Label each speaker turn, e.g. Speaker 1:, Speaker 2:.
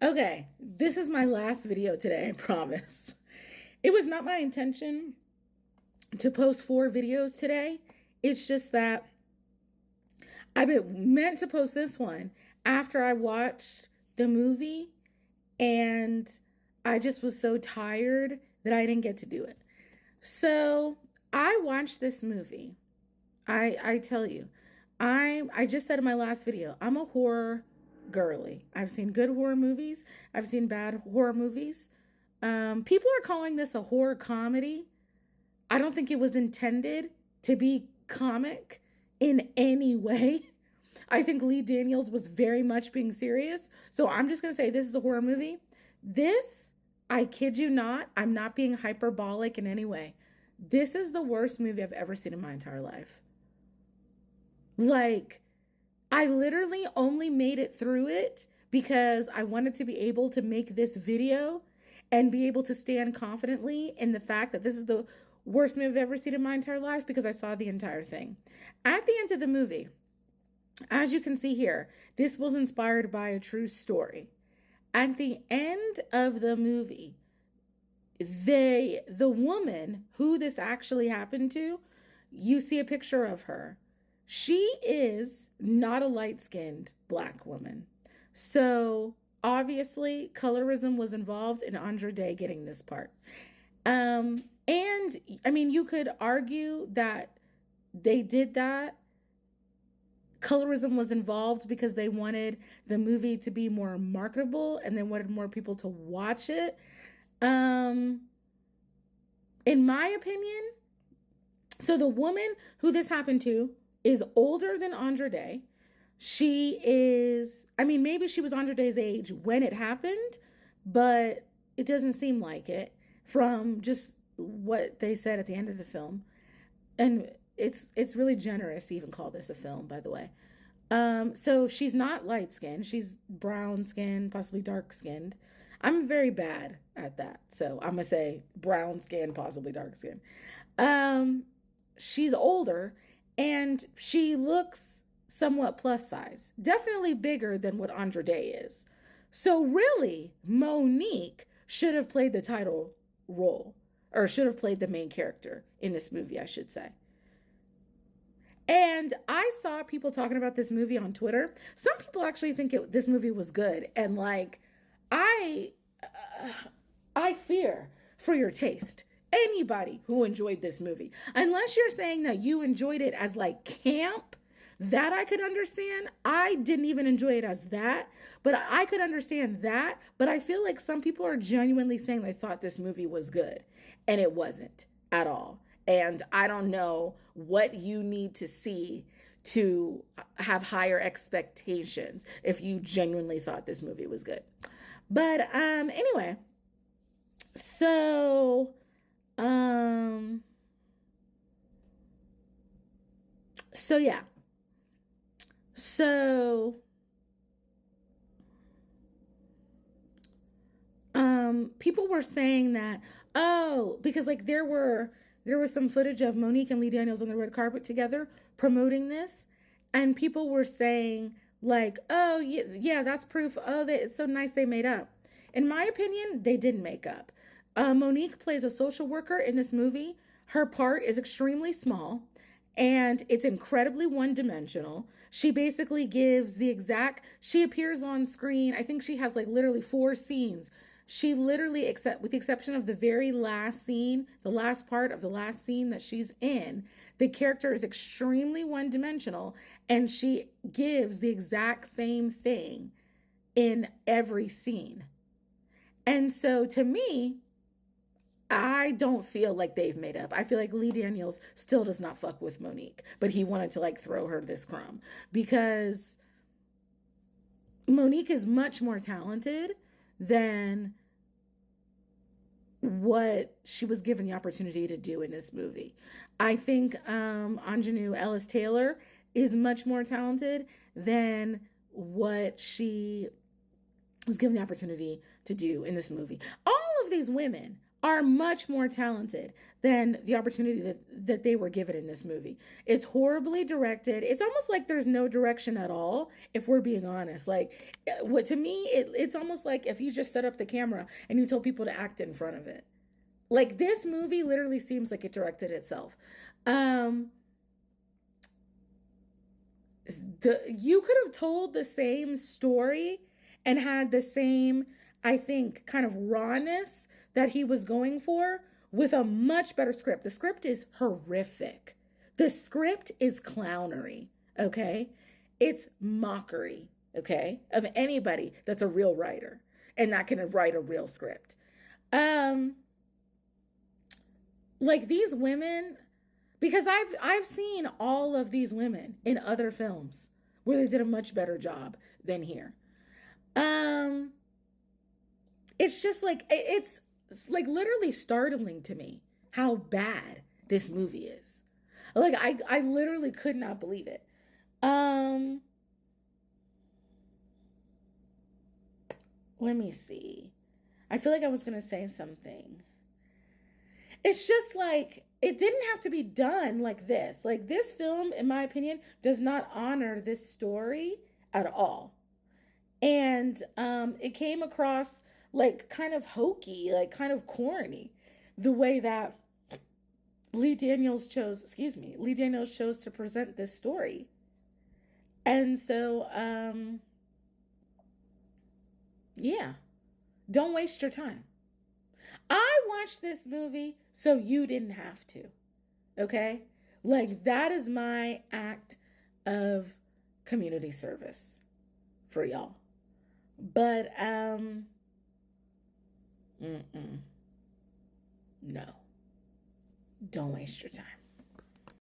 Speaker 1: Okay, this is my last video today, I promise. It was not my intention to post 4 videos today. It's just that I've been meant to post this one after I watched the movie, and I just was so tired that I didn't get to do it. So I watched this movie. I tell you, I just said in my last video, I'm a horror girly. I've seen good horror movies. I've seen bad horror movies. People are calling this a horror comedy. I don't think it was intended to be comic in any way. I think Lee Daniels was very much being serious. So I'm just going to say this is a horror movie. This, I kid you not, I'm not being hyperbolic in any way. This is the worst movie I've ever seen in my entire life. Like, I literally only made it through it because I wanted to be able to make this video and be able to stand confidently in the fact that this is the worst movie I've ever seen in my entire life because I saw the entire thing. At the end of the movie, as you can see here, this was inspired by a true story. At the end of the movie, the woman who this actually happened to, you see a picture of her. She is not a light-skinned black woman. So obviously colorism was involved in Andra Day getting this part. And I mean, you could argue that they did that. Colorism was involved because they wanted the movie to be more marketable and they wanted more people to watch it. In my opinion, so the woman who this happened to is older than Andra Day. She is, I mean, maybe she was Andra Day's age when it happened, but it doesn't seem like it from just what they said at the end of the film. And it's really generous to even call this a film, by the way. So she's not light skinned. She's brown skinned, possibly dark skinned. I'm very bad at that. So I'm gonna say brown skin, possibly dark skin. She's older and she looks somewhat plus size, definitely bigger than what Andra Day is. So really, Monique should have played the title role, or should have played the main character in this movie, I should say. And I saw people talking about this movie on Twitter. Some people actually think this movie was good, and like, I, uh, I fear for your taste. Anybody who enjoyed this movie, unless you're saying that you enjoyed it as like camp, that I could understand. I didn't even enjoy it as that, but I could understand that. But I feel like some people are genuinely saying they thought this movie was good, and it wasn't at all. And I don't know what you need to see to have higher expectations if you genuinely thought this movie was good. But anyway, so um so yeah. So people were saying that, oh, because like there was some footage of Monique and Lee Daniels on the red carpet together promoting this, and people were saying like, oh yeah, yeah, that's proof. Oh, it's so nice they made up. In my opinion, they didn't make up. Monique plays a social worker in this movie. Her part is extremely small and it's incredibly one dimensional. She basically gives the exact, she appears on screen. I think she has like literally 4 scenes. She literally, except with the exception of the very last scene, the last part of the last scene that she's in, the character is extremely one dimensional and she gives the exact same thing in every scene. And so to me, I don't feel like they've made up. I feel like Lee Daniels still does not fuck with Monique, but he wanted to like throw her this crumb because Monique is much more talented than what she was given the opportunity to do in this movie. I think Anjanou Ellis Taylor is much more talented than what she was given the opportunity to do in this movie. All of these women are much more talented than the opportunity that they were given in this movie. It's horribly directed. It's almost like there's no direction at all, if we're being honest. Like, what to me, it's almost like if you just set up the camera and you told people to act in front of it. Like, this movie literally seems like it directed itself. Um, you could have told the same story and had the same, I think, kind of rawness that he was going for with a much better script. The script is horrific. The script is clownery, okay? It's mockery, okay, of anybody that's a real writer and that can write a real script. Um like these women, because I've seen all of these women in other films where they did a much better job than here. Um, it's just like it's like literally startling to me how bad this movie is. Like I literally could not believe it. Um, let me see. I feel like I was gonna say something. It's just like it didn't have to be done like this. Like, this film, in my opinion, does not honor this story at all. And it came across like kind of hokey, like kind of corny, the way that Lee Daniels chose to present this story. And so, yeah, don't waste your time. I watched this movie so you didn't have to. Okay? Like, that is my act of community service for y'all. But mm-mm, no. Don't waste your time.